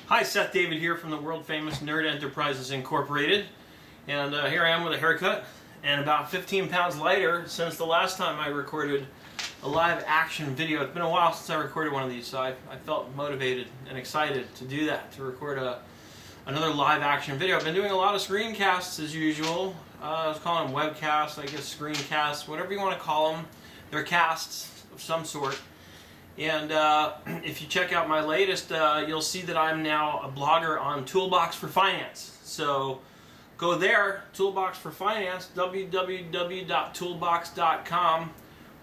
Hi, Seth David here from the world famous Nerd Enterprises Incorporated, and here I am with a haircut and about 15 pounds lighter since the last time I recorded a live action video. It's been a while since I recorded one of these, so I felt motivated and excited to do that, to record another live action video. I've been doing a lot of screencasts as usual. I was calling them webcasts, I guess screencasts, whatever you want to call them. They're casts of some sort. And if you check out my latest, you'll see that I'm now a blogger on Toolbox for Finance. So go there, Toolbox for Finance, www.toolbox.com,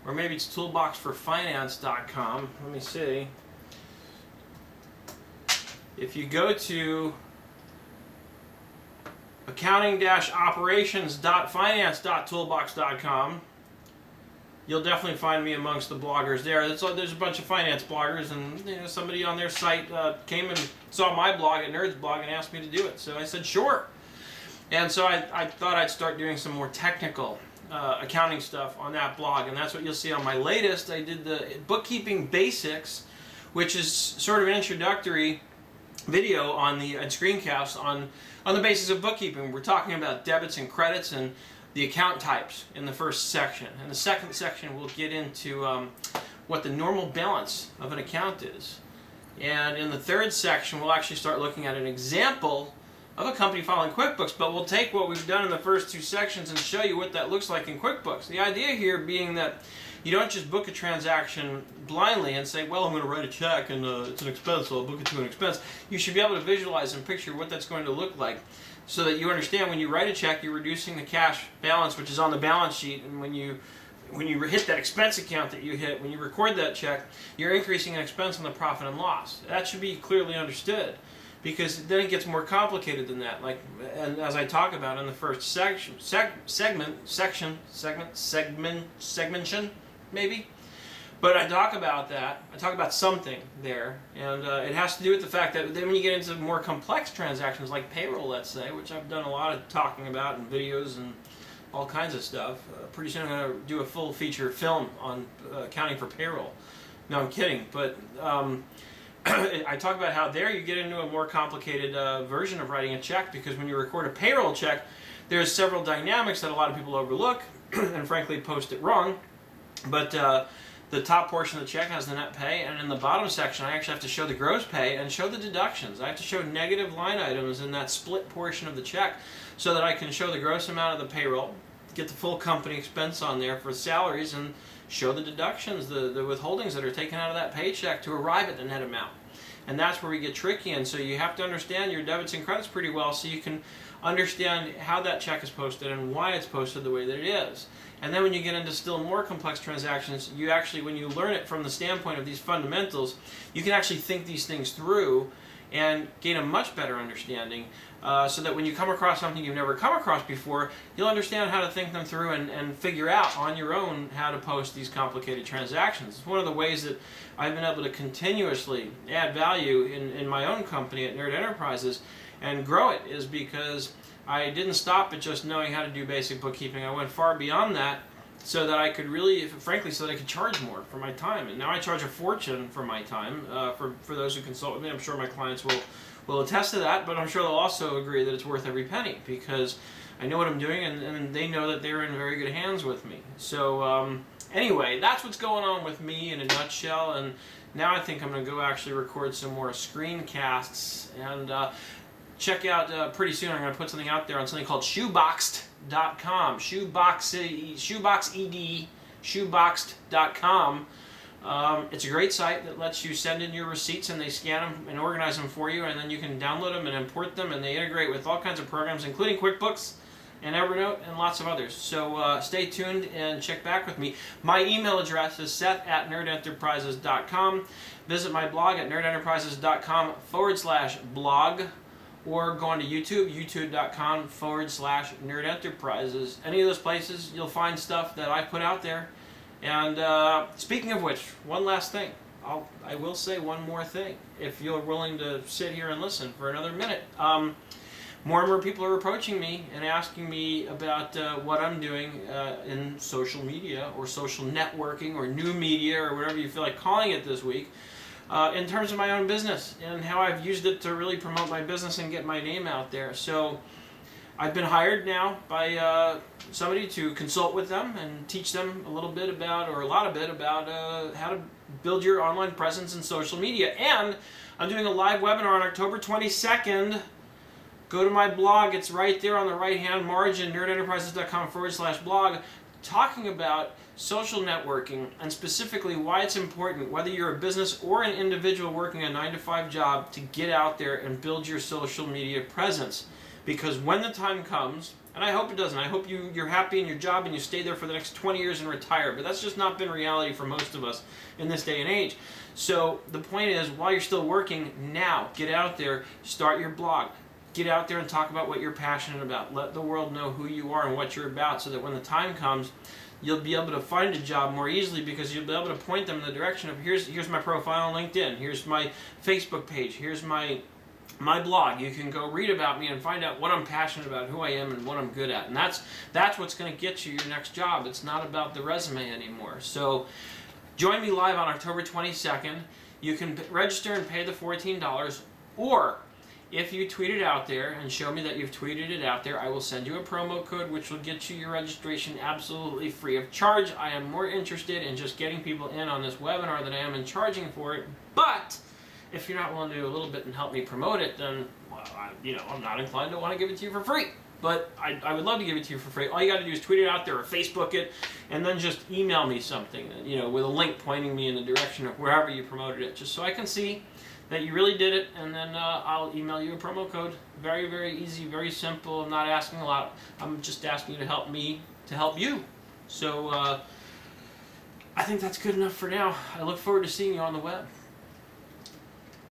or maybe it's toolboxforfinance.com. Let me see. If you go to accounting-operations.finance.toolbox.com, you'll definitely find me amongst the bloggers there. There's a bunch of finance bloggers, and somebody on their site came and saw my blog at Nerd's blog and asked me to do it. So I said sure. And so I thought I'd start doing some more technical accounting stuff on that blog, and that's what you'll see on my latest. I did the bookkeeping basics, which is sort of an introductory video on the screencast on the basis of bookkeeping. We're talking about debits and credits and the account types in the first section. In the second section, we'll get into what the normal balance of an account is. And in the third section, we'll actually start looking at an example of a company filing QuickBooks, but we'll take what we've done in the first two sections and show you what that looks like in QuickBooks. The idea here being that you don't just book a transaction blindly and say, well, I'm going to write a check and it's an expense, so I'll book it to an expense. You should be able to visualize and picture what that's going to look like, so that you understand when you write a check, you're reducing the cash balance, which is on the balance sheet, and when you hit that expense account that you hit, when you record that check, you're increasing an expense on the profit and loss. That should be clearly understood, because then it gets more complicated than that. And as I talk about in the first segmentation, maybe. But I talk about that. I talk about something there, and it has to do with the fact that then when you get into more complex transactions like payroll, let's say, which I've done a lot of talking about in videos and all kinds of stuff. Pretty soon I'm going to do a full feature film on accounting for payroll. No, I'm kidding, but I talk about how there you get into a more complicated version of writing a check, because when you record a payroll check, there's several dynamics that a lot of people overlook and frankly post it wrong. But the top portion of the check has the net pay, and in the bottom section I actually have to show the gross pay and show the deductions. I have to show negative line items in that split portion of the check so that I can show the gross amount of the payroll, get the full company expense on there for salaries, and show the deductions, the withholdings that are taken out of that paycheck to arrive at the net amount. And that's where we get tricky, and so you have to understand your debits and credits pretty well so you can understand how that check is posted and why it's posted the way that it is. And then when you get into still more complex transactions, you actually, when you learn it from the standpoint of these fundamentals, you can actually think these things through and gain a much better understanding, so that when you come across something you've never come across before, you'll understand how to think them through and figure out on your own how to post these complicated transactions. It's one of the ways that I've been able to continuously add value in my own company at Nerd Enterprises and grow it, is because I didn't stop at just knowing how to do basic bookkeeping. I went far beyond that so that I could really, frankly, so that I could charge more for my time. And now I charge a fortune for my time, for those who consult with me. I'm sure my clients will attest to that, but I'm sure they'll also agree that it's worth every penny, because I know what I'm doing, and they know that they're in very good hands with me. So anyway, that's what's going on with me in a nutshell, and now I think I'm going to go actually record some more screencasts, and check out pretty soon I'm going to put something out there on something called shoeboxed.com. Shoeboxed.com. It's a great site that lets you send in your receipts, and they scan them and organize them for you, and then you can download them and import them, and they integrate with all kinds of programs, including QuickBooks and Evernote and lots of others. So stay tuned and check back with me. My email address is seth@nerdenterprises.com. Visit my blog at nerdenterprises.com/blog. Or go on to YouTube, youtube.com/nerdenterprises. Any of those places, you'll find stuff that I put out there. And speaking of which, one last thing. I will say one more thing, if you're willing to sit here and listen for another minute. More and more people are approaching me and asking me about what I'm doing in social media or social networking or new media or whatever you feel like calling it this week. in terms of my own business and how I've used it to really promote my business and get my name out there. So I've been hired now by somebody to consult with them and teach them a little bit about, or a lot of it about, how to build your online presence in social media. And I'm doing a live webinar on October 22nd. Go to my blog. It's right there on the right-hand margin, nerdenterprises.com/blog, talking about social networking and specifically why it's important, whether you're a business or an individual working a 9-to-5 job, to get out there and build your social media presence. Because when the time comes, and I hope it doesn't, I hope you're happy in your job and you stay there for the next 20 years and retire, but that's just not been reality for most of us in this day and age. So the point is, while you're still working, now get out there, start your blog. Get out there and talk about what you're passionate about. Let the world know who you are and what you're about, so that when the time comes, you'll be able to find a job more easily, because you'll be able to point them in the direction of, here's my profile on LinkedIn, here's my Facebook page, here's my blog. You can go read about me and find out what I'm passionate about, who I am, and what I'm good at. And that's what's going to get you your next job. It's not about the resume anymore. So join me live on October 22nd. You can register and pay the $14, or if you tweet it out there and show me that you've tweeted it out there, I will send you a promo code which will get you your registration absolutely free of charge. I am more interested in just getting people in on this webinar than I am in charging for it. But if you're not willing to do a little bit and help me promote it, then, well, I'm not inclined to want to give it to you for free. But I would love to give it to you for free. All you got to do is tweet it out there or Facebook it, and then just email me something, with a link pointing me in the direction of wherever you promoted it, just so I can see that you really did it, and then I'll email you a promo code. Very, very easy, very simple. I'm not asking a lot. I'm just asking you to help me to help you. So I think that's good enough for now. I look forward to seeing you on the web.